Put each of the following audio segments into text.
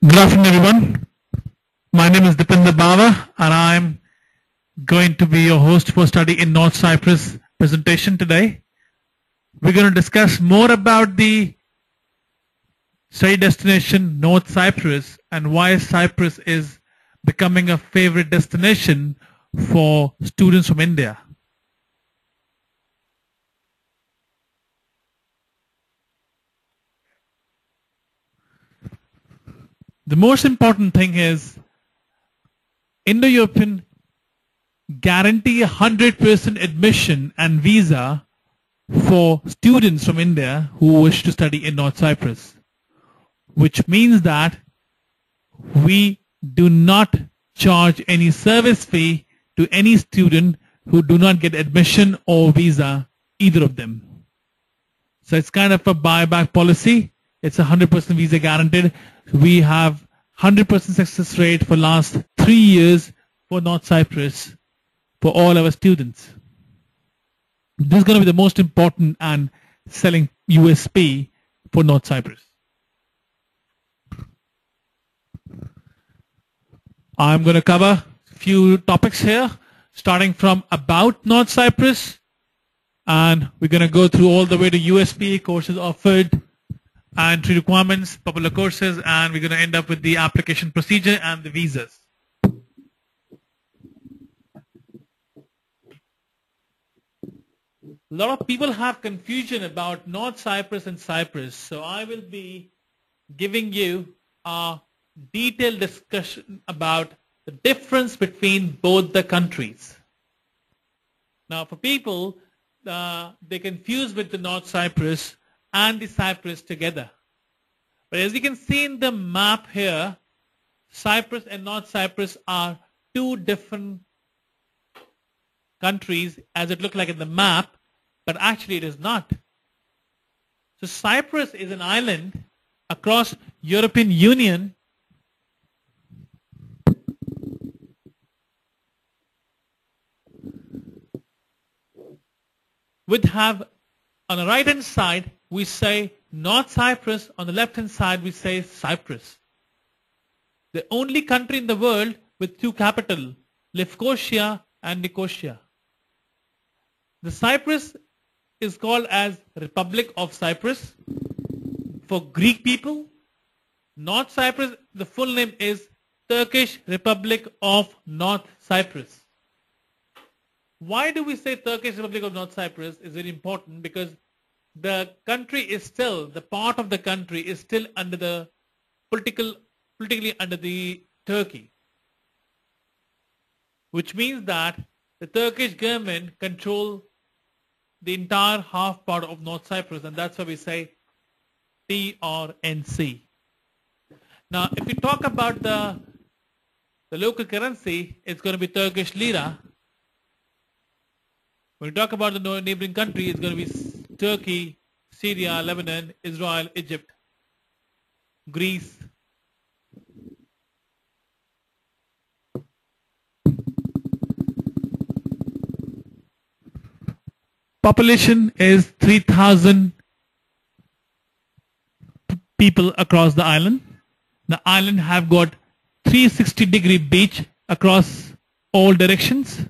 Good afternoon, everyone. My name is Dipinder Bava, and I'm going to be your host for Study in North Cyprus presentation today. We're going to discuss more about the study destination North Cyprus and why Cyprus is becoming a favorite destination for students from India. The most important thing is Indo-European guarantee 100% admission and visa for students from India who wish to study in North Cyprus, which means that we do not charge any service fee to any student who do not get admission or visa, either of them. So it's kind of a buyback policy. It's 100% visa guaranteed. We have 100% success rate for last 3 years for North Cyprus for all our students. This is going to be the most important and selling USP for North Cyprus. I'm going to cover a few topics here, starting from about North Cyprus, and we're going to go through all the way to USP, courses offered, and entry requirements, popular courses, and we're going to end up with the application procedure and the visas. A lot of people have confusion about North Cyprus and Cyprus, so I will be giving you a detailed discussion about the difference between both the countries. Now, for people, they confuse with the North Cyprus and the Cyprus together. But as you can see in the map here, Cyprus and North Cyprus are two different countries as it looks like in the map, but actually it is not. So Cyprus is an island across European Union would have on the right hand side we say North Cyprus, on the left hand side we say Cyprus. The only country in the world with two capitals, Lefkosia and Nicosia. The Cyprus is called as Republic of Cyprus for Greek people. North Cyprus, the full name is Turkish Republic of North Cyprus. Why do we say Turkish Republic of North Cyprus is very important, because the country is still, the part of the country is still under the politically under the Turkey, which means that the Turkish government control the entire half part of North Cyprus, and that's why we say TRNC. Now, if we talk about the local currency, it's going to be Turkish lira. When we talk about the neighboring country, it's going to be Turkey, Syria, Lebanon, Israel, Egypt, Greece. Population is 3,000 people across the island. The island have got 360-degree beach across all directions.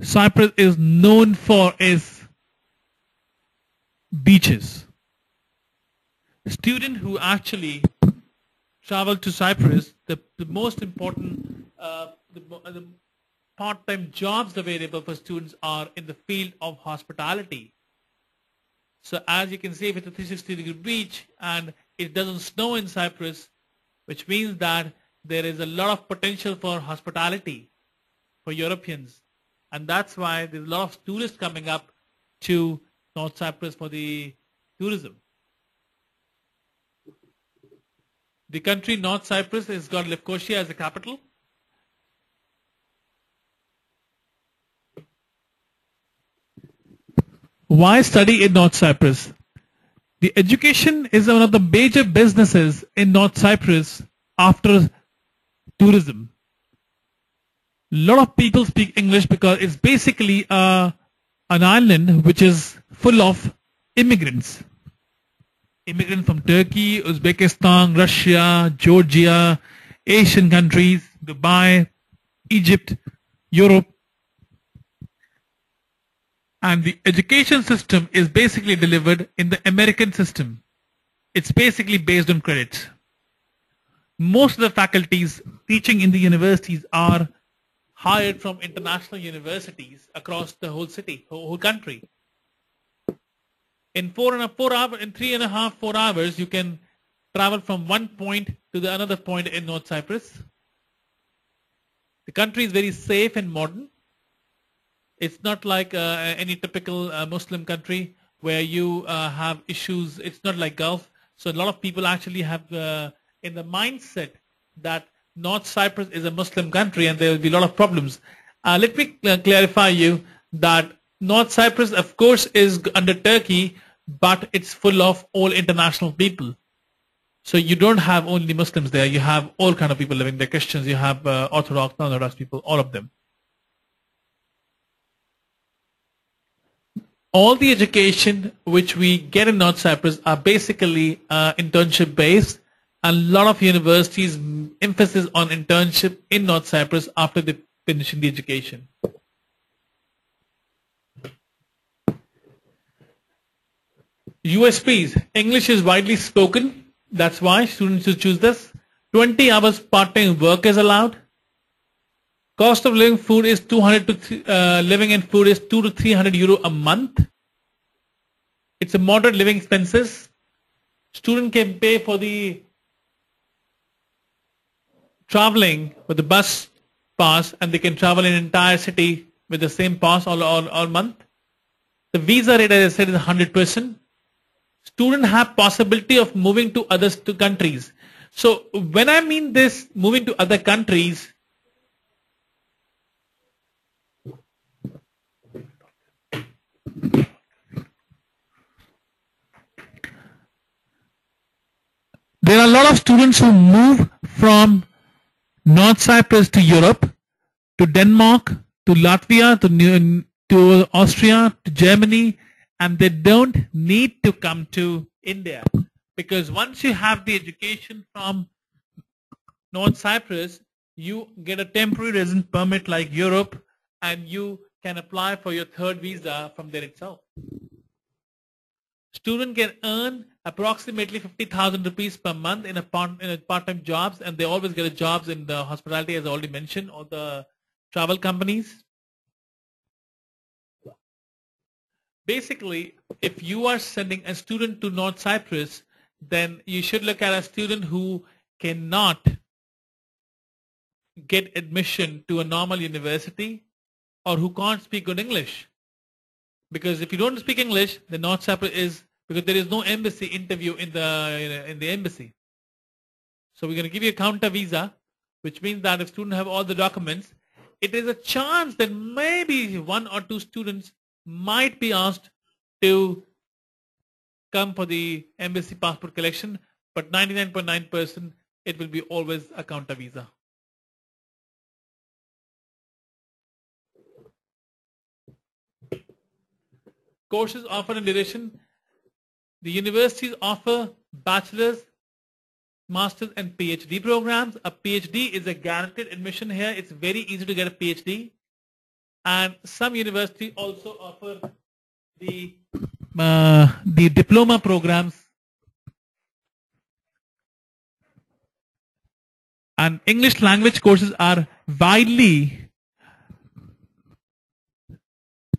Cyprus is known for its beaches. Students who actually travel to Cyprus, the most important the part-time jobs available for students are in the field of hospitality. So as you can see, if it's a 360-degree beach and it doesn't snow in Cyprus, which means that there is a lot of potential for hospitality for Europeans. And that's why there's a lot of tourists coming up to North Cyprus for the tourism. The country North Cyprus has got Lefkosia as the capital. Why study in North Cyprus? The education is one of the major businesses in North Cyprus after tourism. A lot of people speak English because it's basically an island which is full of immigrants. immigrants from Turkey, Uzbekistan, Russia, Georgia, Asian countries, Dubai, Egypt, Europe. And the education system is basically delivered in the American system. It's basically based on credits. Most of the faculties teaching in the universities are hired from international universities across the whole city, whole country. In 3.5, 4 hours, you can travel from one point to the another point in North Cyprus. The country is very safe and modern. It's not like any typical Muslim country where you have issues. It's not like Gulf. So a lot of people actually have in the mindset that North Cyprus is a Muslim country and there will be a lot of problems. Let me clarify you that North Cyprus, of course, is under Turkey, but it's full of all international people. So you don't have only Muslims there. You have all kind of people living there. Christians, you have Orthodox, non-Orthodox people, all of them. All the education which we get in North Cyprus are basically internship based. A lot of universities emphasis on internship in North Cyprus after they finishing the education. USPs. English is widely spoken. That's why students should choose this. 20 hours part-time work is allowed. Cost of living food is 200 to living and food is 2 to 300 euro a month. It's a moderate living expenses. Student can pay for the traveling with the bus pass, and they can travel in entire city with the same pass all month. The visa rate, as I said, is 100%. Students have possibility of moving to other countries. So when I mean this, moving to other countries, there are a lot of students who move from North Cyprus to Europe, to Denmark, to Latvia, to Austria, to Germany, and they don't need to come to India. Because once you have the education from North Cyprus, you get a temporary residence permit like Europe, and you can apply for your third visa from there itself. Student can earn approximately 50,000 rupees per month in a part-time jobs, and they always get jobs in the hospitality, as I already mentioned, or the travel companies. Basically, if you are sending a student to North Cyprus, then you should look at a student who cannot get admission to a normal university or who can't speak good English. Because if you don't speak English, then North Cyprus is, because there is no embassy interview in the embassy. So we're going to give you a counter visa, which means that if students have all the documents, it is a chance that maybe 1 or 2 students might be asked to come for the embassy passport collection, but 99.9% it will be always a counter visa. Courses offered in duration. The universities offer bachelor's, master's and PhD programs. A PhD is a guaranteed admission here. It's very easy to get a PhD. And some universities also offer the diploma programs. And English language courses are widely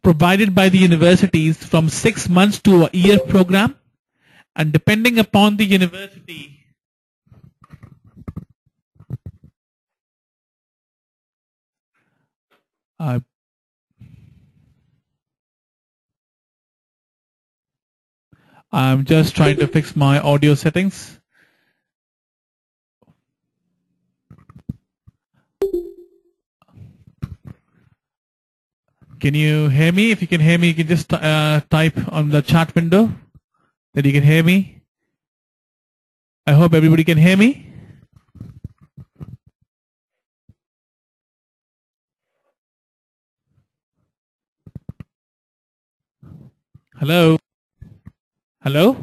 provided by the universities from 6 months to a year program, and depending upon the university, I'm just trying to fix my audio settings. Can you hear me? If you can hear me, you can just type on the chat window that you can hear me. I hope everybody can hear me. Hello? Hello?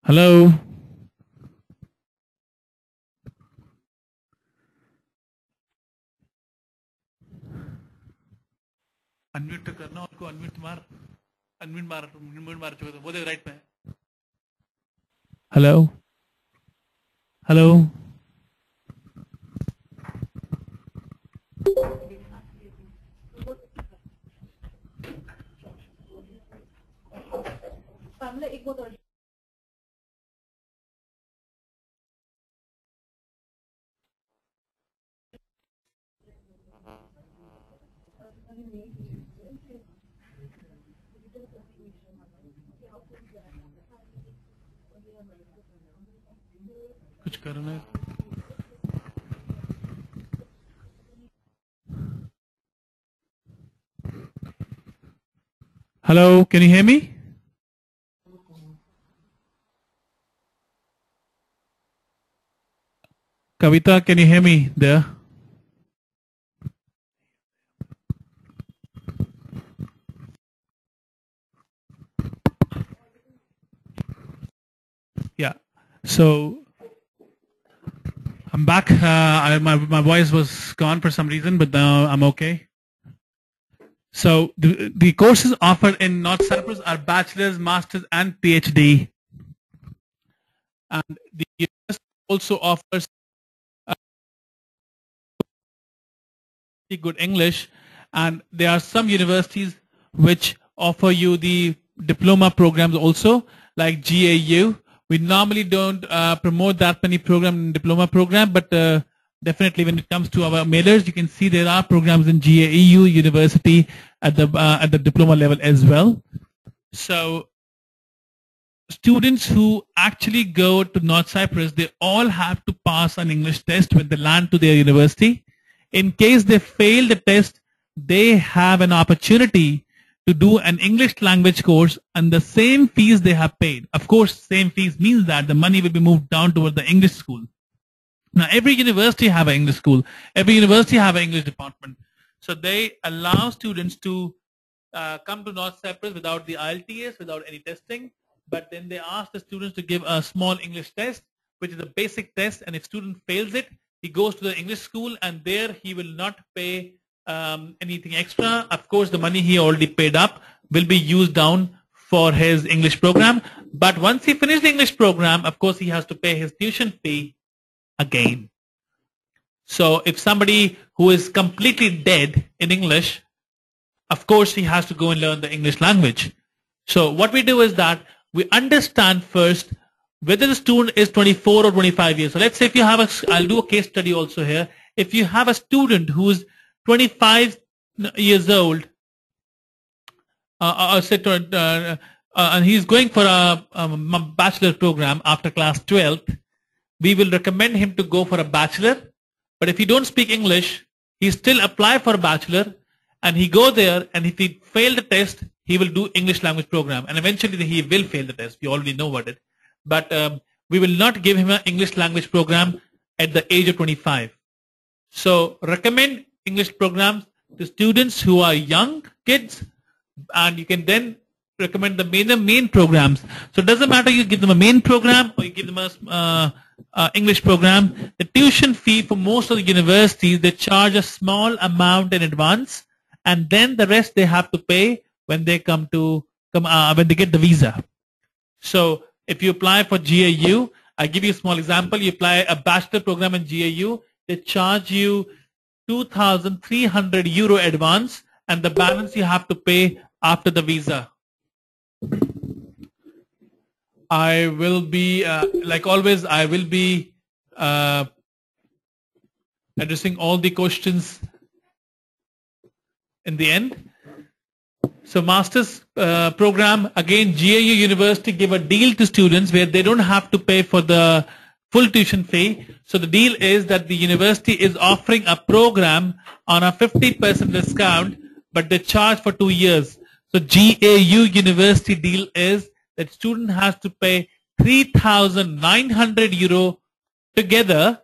Hello. Unmute करना उनको unmute मार चुका वो देख right में hello hello कुछ करना है Hello, can you hear me? Kavita, can you hear me there? Yeah. So I'm back. My voice was gone for some reason, but now I'm okay. So the courses offered in North Cyprus are bachelor's, master's, and PhD. And the university also offers good English, and there are some universities which offer you the diploma programs also, like GAU. We normally don't promote that many diploma program, but definitely when it comes to our mailers, you can see there are programs in GAU University at the diploma level as well. So students who actually go to North Cyprus, they all have to pass an English test when they land to their university. In case they fail the test, they have an opportunity to do an English language course and the same fees they have paid. Of course, same fees means that the money will be moved down toward the English school. Now, every university have an English school. Every university have an English department. So they allow students to come to North Cyprus without the IELTS, without any testing. But then they ask the students to give a small English test, which is a basic test. And if student fails it, he goes to the English school, and there he will not pay anything extra. Of course, the money he already paid up will be used down for his English program. But once he finishes the English program, of course, he has to pay his tuition fee again. So if somebody who is completely dead in English, of course, he has to go and learn the English language. So what we do is that we understand first whether the student is 24 or 25 years. So let's say if you have I'll do a case study also here. If you have a student who's 25 years old, and he's going for a bachelor program after class 12th, we will recommend him to go for a bachelor. But if he don't speak English, he still apply for a bachelor, and he go there, and if he fail the test, he will do English language program, and eventually he will fail the test. We already know about it. But we will not give him an English language program at the age of 25. So recommend English programs to students who are young kids, and you can then recommend the main programs. So it doesn't matter you give them a main program or you give them a English program. The tuition fee for most of the universities, they charge a small amount in advance, and then the rest they have to pay when they when they get the visa. So if you apply for GAU, I give you a small example. You apply a bachelor program in GAU, they charge you 2,300 euro advance, and the balance you have to pay after the visa. I will be, like always, I will be addressing all the questions in the end. So master's program, again, GAU University give a deal to students where they don't have to pay for the full tuition fee. So the deal is that the university is offering a program on a 50% discount, but they charge for 2 years. So GAU University deal is that student has to pay 3,900 euro together,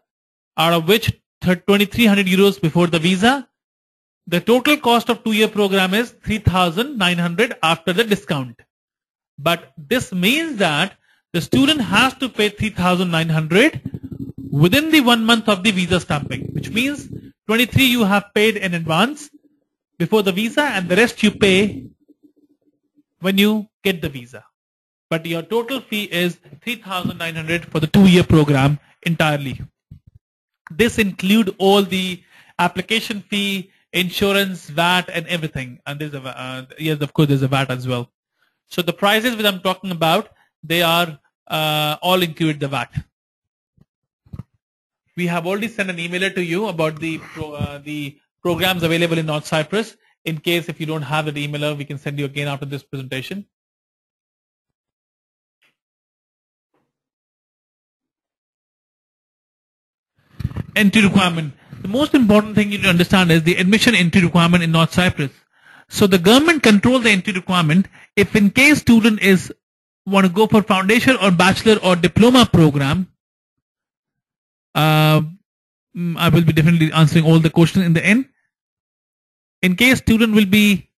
out of which 2,300 euros before the visa. The total cost of 2-year program is 3,900 after the discount. But this means that The student has to pay 3,900 within the 1 month of the visa stamping, which means 23 you have paid in advance before the visa, and the rest you pay when you get the visa. But your total fee is 3,900 for the 2-year program entirely. This include all the application fee, insurance, VAT, and everything. And there's a yes, of course, there's a VAT as well. So the prices which I'm talking about, they are all include the VAT. We have already sent an emailer to you about the programs available in North Cyprus. In case if you don't have that emailer, we can send you again after this presentation. Entry requirement. The most important thing you need to understand is the admission entry requirement in North Cyprus. So the government controls the entry requirement. If in case student is want to go for foundation or bachelor or diploma program, I will be definitely answering all the questions in the end. In case student will be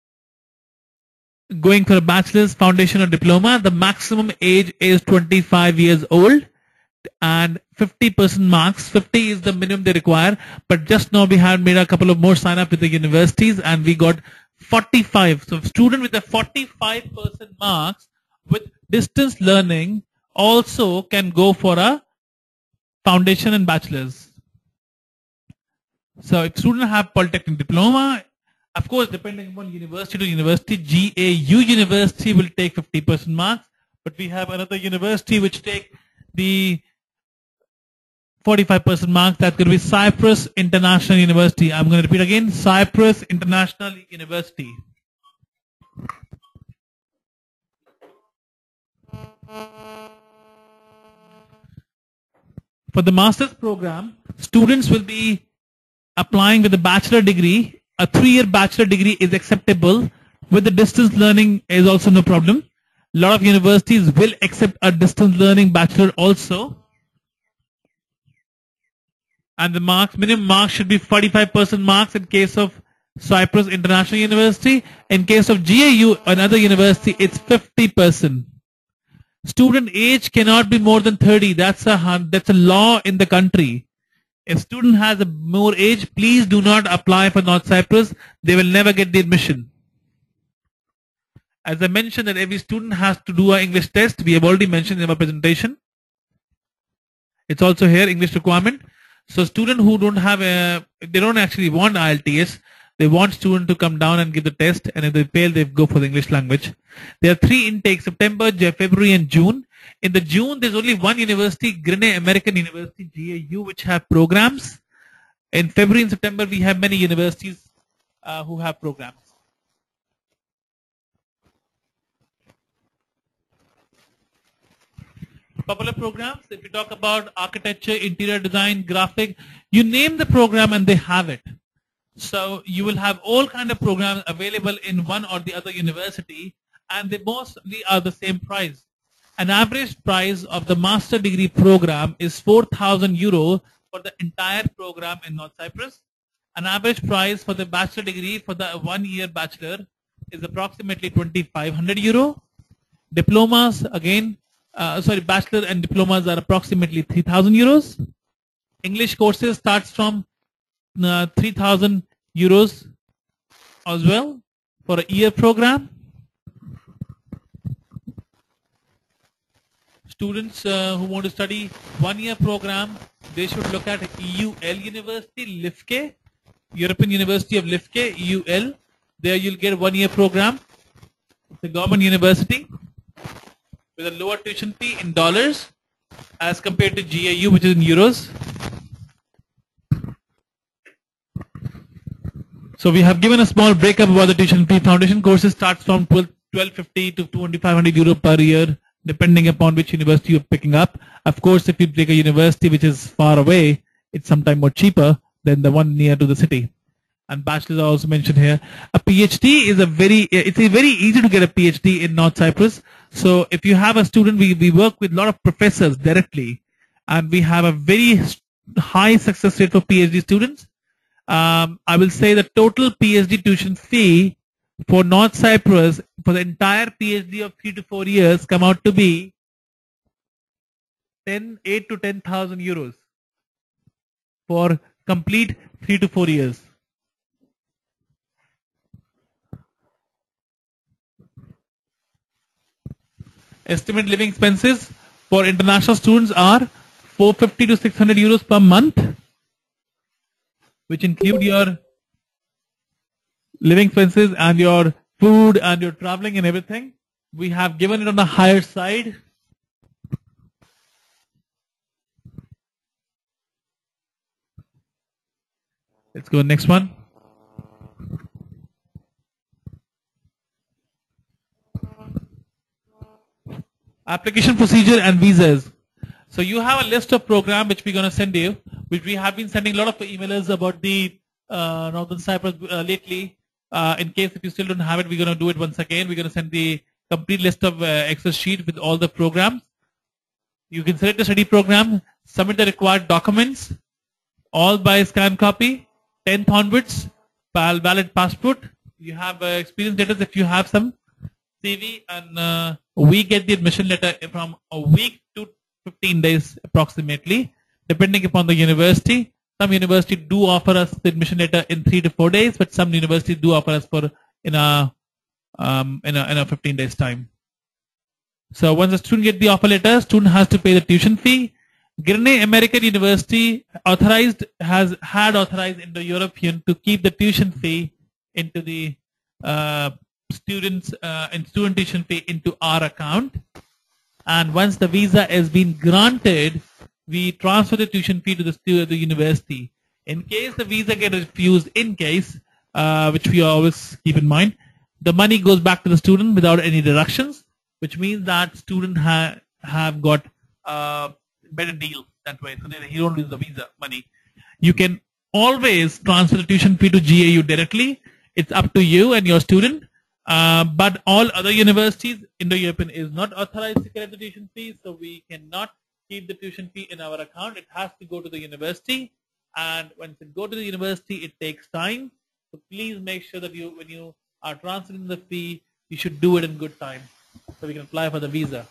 going for a bachelor's, foundation or diploma, the maximum age is 25 years old and 50% marks. 50 is the minimum they require, but just now we have made a couple of more sign up with the universities and we got 45. So student with a 45% marks with distance learning also can go for a foundation and bachelor's. So if student have polytechnic diploma, of course depending upon university to university, GAU university will take 50% marks, but we have another university which take the 45% marks. That's going to be Cyprus International University. I'm going to repeat again, Cyprus International University. For the master's program, students will be applying with a bachelor degree. A 3-year bachelor degree is acceptable. With the distance learning is also no problem. A lot of universities will accept a distance learning bachelor also. And the marks, minimum marks should be 45% marks in case of Cyprus International University. In case of GAU, another university, it's 50%. Student age cannot be more than 30. That's a law in the country. If student has a more age, please do not apply for North Cyprus. They will never get the admission. As I mentioned that every student has to do an English test. We have already mentioned in our presentation. It's also here, English requirement. So student who don't have they don't actually want IELTS. They want student to come down and give the test, and if they fail, they go for the English language. There are 3 intakes: September, February, and June. In the June, there's only one university, Grinnell American University, GAU, which have programs. In February and September, we have many universities who have programs. Popular programs, if you talk about architecture, interior design, graphic, you name the program and they have it. So you will have all kind of programs available in one or the other university, and they mostly are the same price. An average price of the master degree program is 4,000 euro for the entire program in North Cyprus. An average price for the bachelor degree for the 1-year bachelor is approximately 2,500 euro. Diplomas, again, bachelor and diplomas are approximately 3,000 euros. English courses starts from 3,000 euros as well for a year program. Students who want to study 1-year program, they should look at EUL University, LIFKE, European University of LIFKE, EUL. There you'll get a 1-year program. It's a government university with a lower tuition fee in dollars as compared to GAU, which is in euros. So we have given a small breakup about the tuition fee. Foundation courses starts from 1250 to 2,500 euro per year, depending upon which university you're picking up. Of course, if you take a university which is far away, it's sometimes more cheaper than the one near to the city. And bachelors are also mentioned here. A PhD is it's very easy to get a PhD in North Cyprus. So if you have a student, we work with a lot of professors directly, and we have a very high success rate for PhD students. I will say the total PhD tuition fee for North Cyprus for the entire PhD of 3 to 4 years come out to be 8 to 10,000 euros for complete 3 to 4 years. Estimated living expenses for international students are 450 to 600 euros per month, which include your living expenses and your food and your traveling and everything. We have given it on the higher side. Let's go next one. Application procedure and visas. So you have a list of programs which we're going to send you, which we have been sending a lot of emails about the Northern Cyprus lately. In case if you still don't have it, we're going to do it once again. We're going to send the complete list of Excel sheet with all the programs. You can select the study program, submit the required documents, all by scan copy, 10th onwards, valid passport. You have experience letters if you have some, CV, and we get the admission letter from a week to 15 days approximately, depending upon the university. Some universities do offer us the admission letter in 3 to 4 days, but some universities do offer us for in a 15 days time. So once the student get the offer letter, student has to pay the tuition fee. Grenade American University had authorized Indo-European to keep the tuition fee into the student tuition fee into our account. And once the visa has been granted, we transfer the tuition fee to the university. In case the visa gets refused, which we always keep in mind, the money goes back to the student without any deductions, which means that student have got a better deal that way, so that he don't lose the visa money. You can always transfer the tuition fee to GAU directly. It's up to you and your student. But all other universities, Indo-European is not authorized to collect the tuition fee, so we cannot keep the tuition fee in our account. It has to go to the university, and once it go to the university, it takes time. So please make sure that when you are transferring the fee, you should do it in good time, so we can apply for the visa.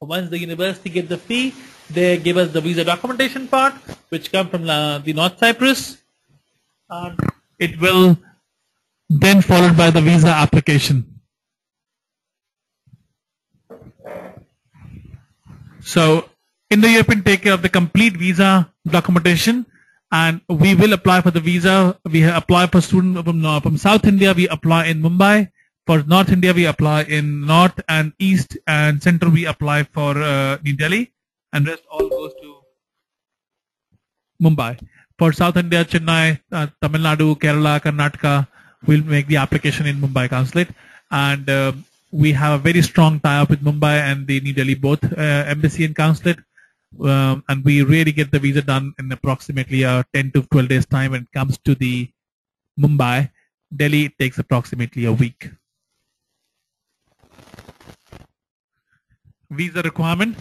Once the university gets the fee, they give us the visa documentation part, which comes from the North Cyprus, and it will then followed by the visa application. So Indo-European take care of the complete visa documentation, and we will apply for the visa. We apply for students from South India. We apply in Mumbai. For North India, we apply in North and East, and Central we apply for New Delhi, and rest all goes to Mumbai. For South India, Chennai, Tamil Nadu, Kerala, Karnataka, we'll make the application in Mumbai consulate, and we have a very strong tie-up with Mumbai and the New Delhi, both embassy and consulate, and we really get the visa done in approximately 10 to 12 days time. When it comes to the Mumbai, Delhi, it takes approximately a week. Visa requirement: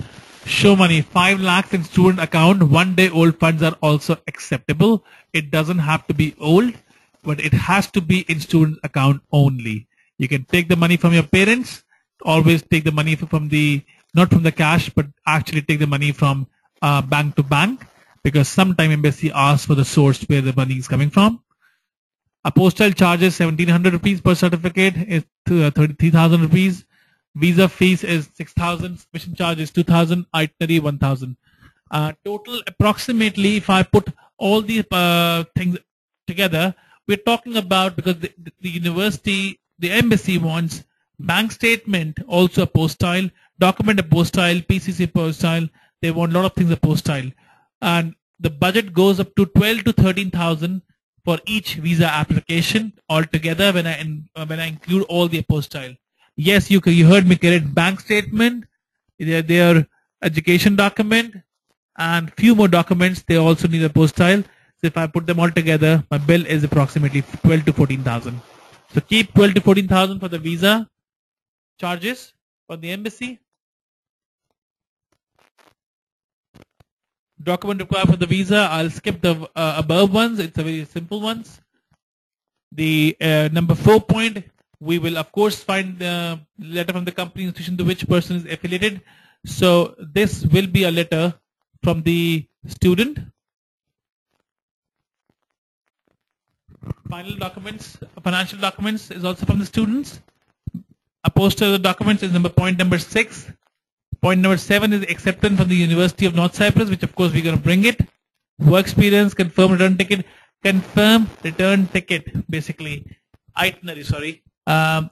show money 5 lakhs in student account. 1 day old funds are also acceptable. It doesn't have to be old, but it has to be in student account only. You can take the money from your parents. Always take the money from not from the cash, but actually take the money from bank to bank, because sometime embassy asks for the source where the money is coming from. Apostille charges 1,700 rupees per certificate, is 33,000 rupees. Visa fees is 6,000. Submission charge is 2,000. Itinerary 1,000. Total approximately, if I put all these things together, we're talking about, because the university, the embassy wants bank statement, also apostille, document apostille, PCC apostille. They want a lot of things apostille, and the budget goes up to 12 to 13,000 for each visa application altogether. When I include all the apostille. Yes, you heard me correct. Bank statement, their education document, and few more documents. They also need apostille. So if I put them all together, my bill is approximately 12 to 14,000. So keep 12 to 14,000 for the visa charges for the embassy. Document required for the visa, I'll skip the above ones. It's a very simple ones. The number 4 point, we will of course find the letter from the company institution to which person is affiliated. So this will be a letter from the student. Final documents, financial documents is also from the students. A poster of the documents is point number 6. Point number 7 is acceptance from the University of North Cyprus, which of course we're going to bring it. Work experience, confirm return ticket, basically. Itinerary, sorry.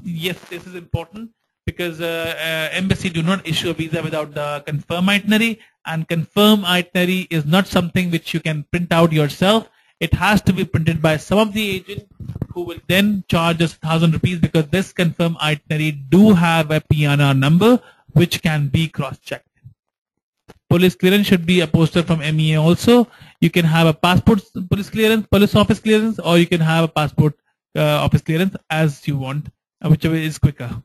Yes, this is important because embassy do not issue a visa without the confirm itinerary, and confirm itinerary is not something which you can print out yourself. It has to be printed by some of the agent who will then charge us 1,000 rupees, because this confirm itinerary do have a PNR number which can be cross-checked. Police clearance should be a poster from MEA also. You can have a passport police clearance, police office clearance, or you can have a passport office clearance as you want, whichever is quicker.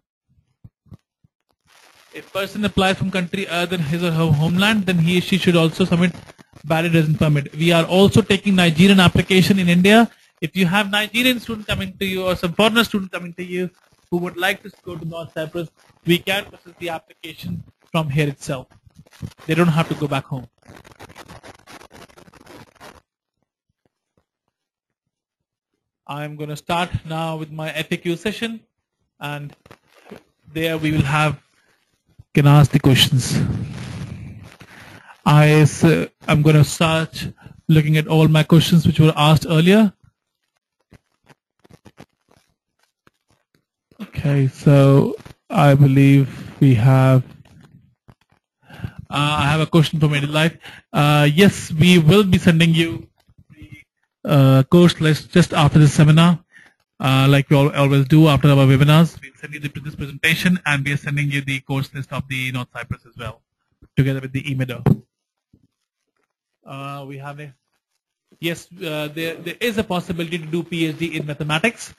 If person applies from country other than his or her homeland, then he or she should also submit valid residence permit. We are also taking Nigerian application in India. If you have Nigerian student coming to you or some foreigner student coming to you who would like to go to North Cyprus, we can process the application from here itself. They don't have to go back home. I'm going to start now with my FAQ session, and there we will can ask the questions. I'm going to start looking at all my questions which were asked earlier. Okay, so I believe we have. I have a question from Edit Life. Yes, we will be sending you the course list just after this seminar, like we always do after our webinars. We'll send you this presentation, and we are sending you the course list of the North Cyprus as well, together with the email. We have a yes. There is a possibility to do PhD in mathematics.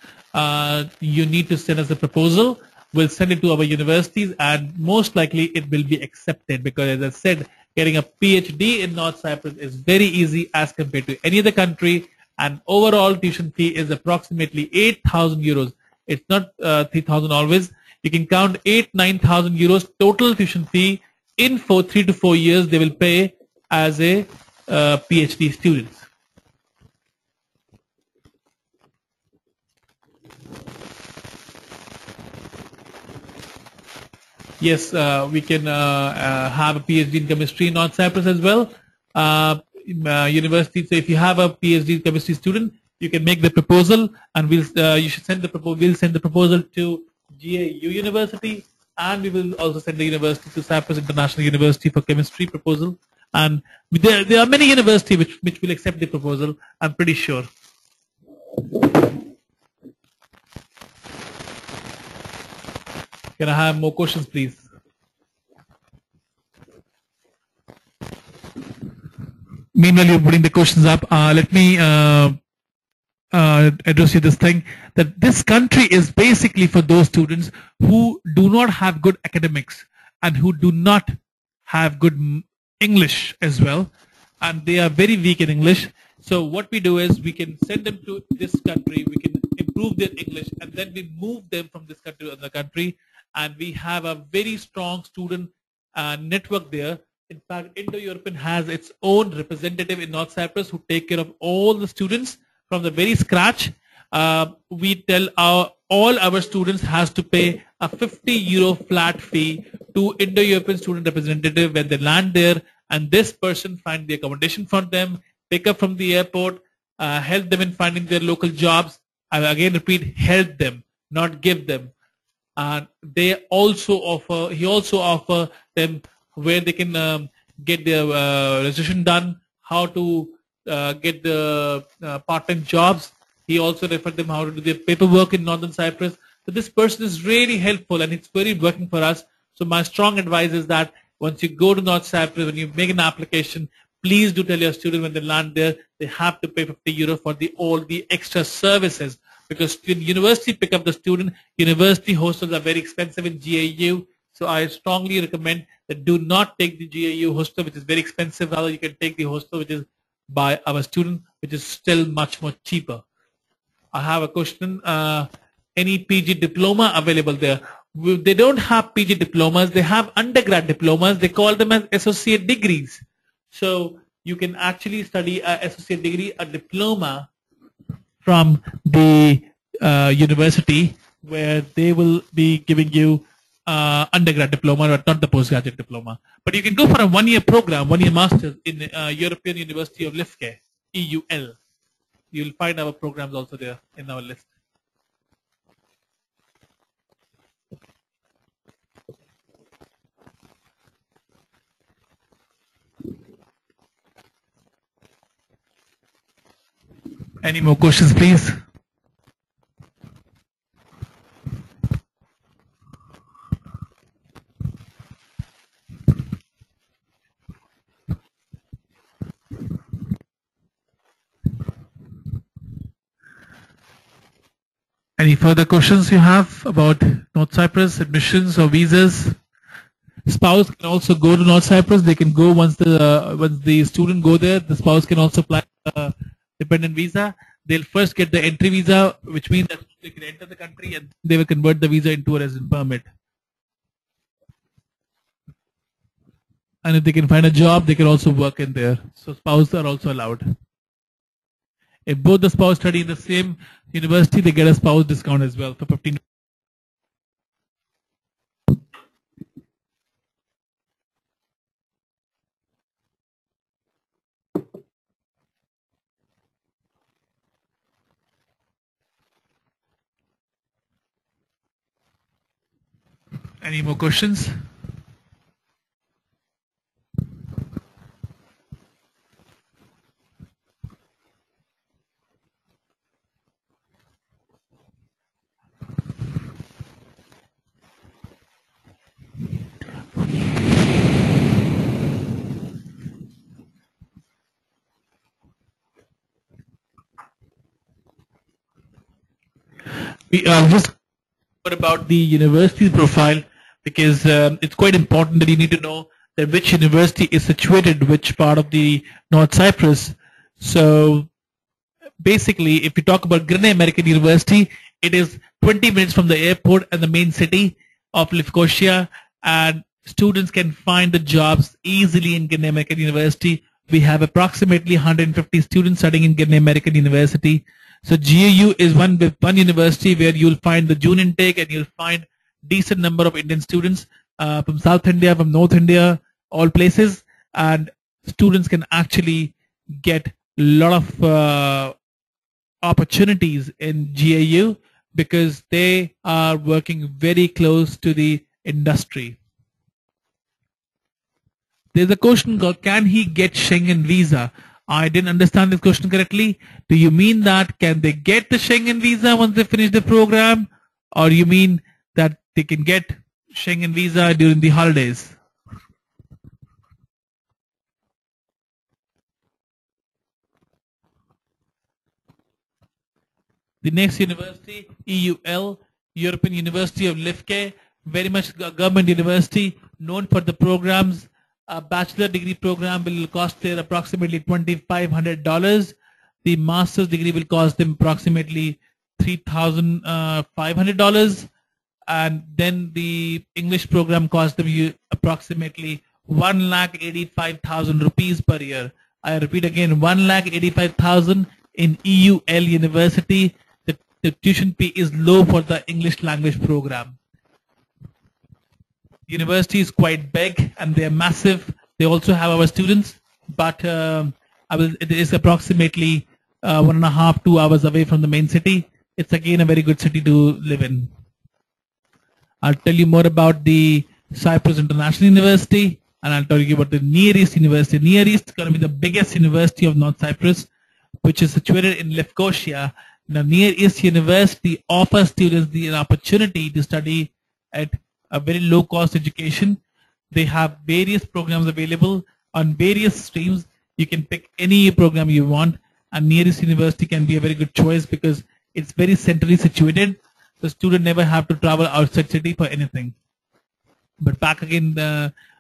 You need to send us a proposal. We'll send it to our universities, and most likely it will be accepted, because, as I said, getting a PhD in North Cyprus is very easy as compared to any other country, and overall tuition fee is approximately 8,000 euros. It's not 3,000 always. You can count 9,000 euros total tuition fee in 3 to 4 years they will pay as a PhD student. Yes, we can have a PhD in chemistry in North Cyprus as well. University. So if you have a PhD chemistry student, you can make the proposal, and you should send the proposal. We'll send the proposal to GAU University, and we will also send the university to Cyprus International University for chemistry proposal. And there are many universities which will accept the proposal, I'm pretty sure. Can I have more questions, please? Meanwhile, you're putting the questions up. Let me address you this thing, that this country is basically for those students who do not have good academics and who do not have good English as well, and they are very weak in English. So what we do is we can send them to this country, we can improve their English, and then we move them from this country to another country, and we have a very strong student network there. In fact, Indo-European has its own representative in North Cyprus who take care of all the students from the very scratch. We tell all our students has to pay a 50 euro flat fee to Indo-European student representative when they land there, and this person find the accommodation for them, pick up from the airport, help them in finding their local jobs. I again repeat, help them, not give them. And they also offer, he also offer them where they can get their registration done, how to get the part-time jobs. He also referred them how to do their paperwork in Northern Cyprus. So this person is really helpful, and it's very working for us. So my strong advice is that once you go to North Cyprus, when you make an application, please do tell your student when they land there, they have to pay 50 euro for all the extra services. Because university pick up the student, university hostels are very expensive in GAU. So I strongly recommend that do not take the GAU hostel, which is very expensive. Rather, you can take the hostel which is by our student, which is still much more cheaper. I have a question. Any PG diploma available there? They don't have PG diplomas, they have undergrad diplomas. They call them as associate degrees. So you can actually study an associate degree, a diploma from the university, where they will be giving you undergrad diploma, but not the postgraduate diploma. But you can go for a 1-year program, 1-year master's in European University of Lifke, EUL. You'll find our programs also there in our list. Any more questions, please? Any further questions you have about North Cyprus, admissions or visas? Spouse can also go to North Cyprus. They can go once the student go there. The spouse can also apply a dependent visa. They'll first get the entry visa, which means that they can enter the country and they will convert the visa into a resident permit. And if they can find a job, they can also work in there. So spouses are also allowed. If both the spouse study in the same university, they get a spouse discount as well for 15. Any more questions? We just about the university profile, because it's quite important that you need to know that which university is situated which part of the North Cyprus. So basically, if you talk about Grenada American University, it is 20 minutes from the airport and the main city of Lefkosia, and students can find the jobs easily in Grenada American University. We have approximately 150 students studying in Grenada American University. So GAU is one university where you'll find the June intake, and you'll find decent number of Indian students from South India, from North India, all places, and students can actually get a lot of opportunities in GAU because they are working very close to the industry. There's a question called, can he get Schengen visa? I didn't understand this question correctly. Do you mean that can they get the Schengen visa once they finish the program? Or you mean that they can get Schengen visa during the holidays? The next university, EUL, European University of Lifke, very much a government university, known for the programs. A bachelor degree program will cost there approximately $2,500. The master's degree will cost them approximately $3,500. And then the English program costs them approximately 1,85,000 rupees per year. I repeat again, 1,85,000 in EUL University. The tuition fee is low for the English language program. The university is quite big and they are massive. They also have our students, but it is approximately 1.5 to 2 hours away from the main city. It's again a very good city to live in. I'll tell you more about the Cyprus International University, and I'll tell you about the Near East University. Near East is going to be the biggest university of North Cyprus, which is situated in Lefkosia. Now, Near East University offers students the opportunity to study at a very low cost education. They have various programs available on various streams. You can pick any program you want, and Near East University can be a very good choice because it's very centrally situated. The student never have to travel outside city for anything. But back again,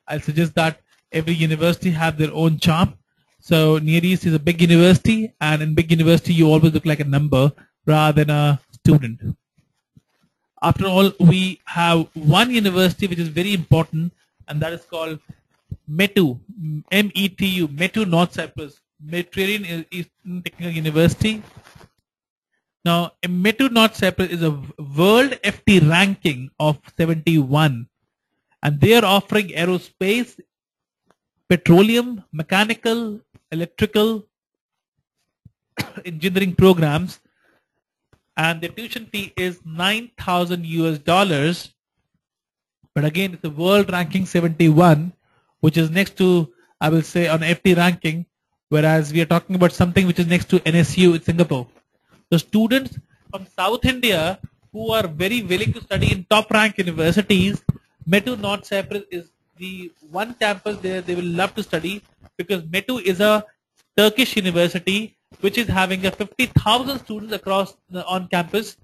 I'll suggest that every university have their own charm. So Near East is a big university, and in big university you always look like a number rather than a student. After all, we have one university which is very important, and that is called METU, METU, METU North Cyprus, Mediterranean Eastern Technical University. Now, METU North Cyprus is a world FT ranking of 71, and they are offering aerospace, petroleum, mechanical, electrical, engineering programs, and the tuition fee is 9,000 US dollars. But again, it's a world ranking 71, which is next to, I will say, on FT ranking, whereas we are talking about something which is next to NSU in Singapore. The students from South India who are very willing to study in top rank universities, METU North Cyprus is the one campus there they will love to study, because METU is a Turkish university which is having a 50,000 students across on campus,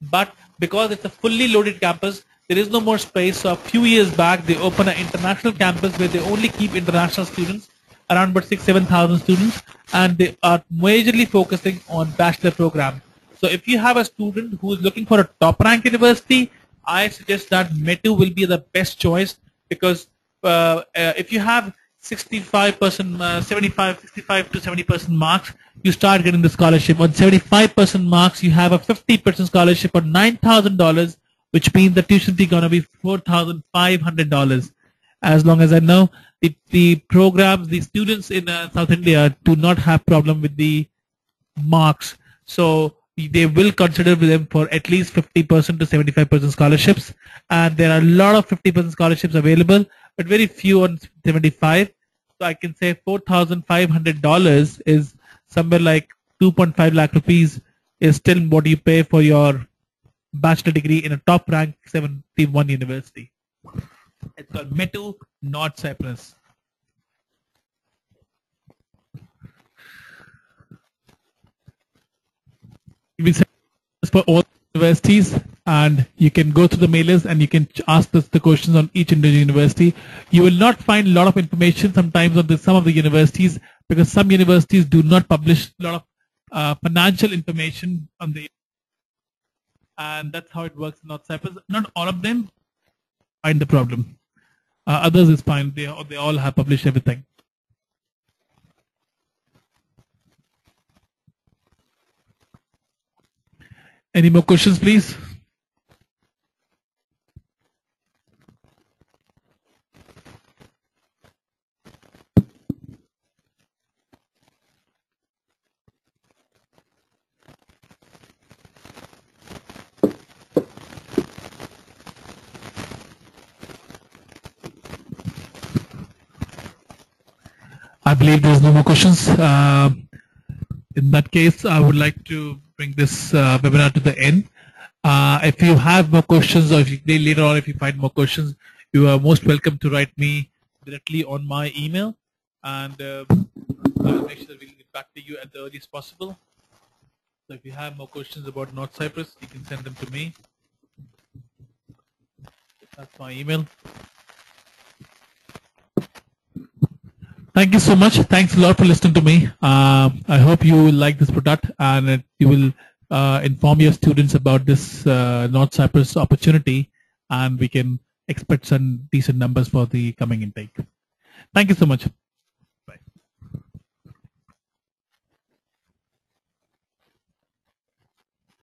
but because it's a fully loaded campus, there is no more space. So a few years back, they opened an international campus where they only keep international students, around about 6,000-7,000 students, and they are majorly focusing on bachelor program. So if you have a student who is looking for a top rank university, I suggest that METU will be the best choice, because if you have 65%, 65 to 70% marks, you start getting the scholarship. On 75% marks, you have a 50% scholarship on $9,000, which means the tuition fee gonna be $4,500. As long as I know, the programs, the students in South India do not have problem with the marks, so they will consider them for at least 50% to 75% scholarships, and there are a lot of 50% scholarships available, but very few on 75. So I can say $4,500 is somewhere like 2.5 lakh rupees is still what you pay for your bachelor degree in a top ranked 71 university. It's called METU North Cyprus. We send this for all universities, and you can go through the mailers and you can ask us the questions on each individual university. You will not find a lot of information sometimes on some of the universities, because some universities do not publish a lot of financial information on the, and that's how it works in North Cyprus. Not all of them find the problem. Others is fine. They all have published everything. Any more questions, please? I believe there's no more questions. In that case, I would like to bring this webinar to the end. If you have more questions, or if you, later on if you find more questions, you are most welcome to write me directly on my email, and I will make sure that we'll get back to you at the earliest possible. So if you have more questions about North Cyprus, you can send them to me. That's my email. Thank you so much. Thanks a lot for listening to me. I hope you will like this product, and you will inform your students about this North Cyprus opportunity, and we can expect some decent numbers for the coming intake. Thank you so much.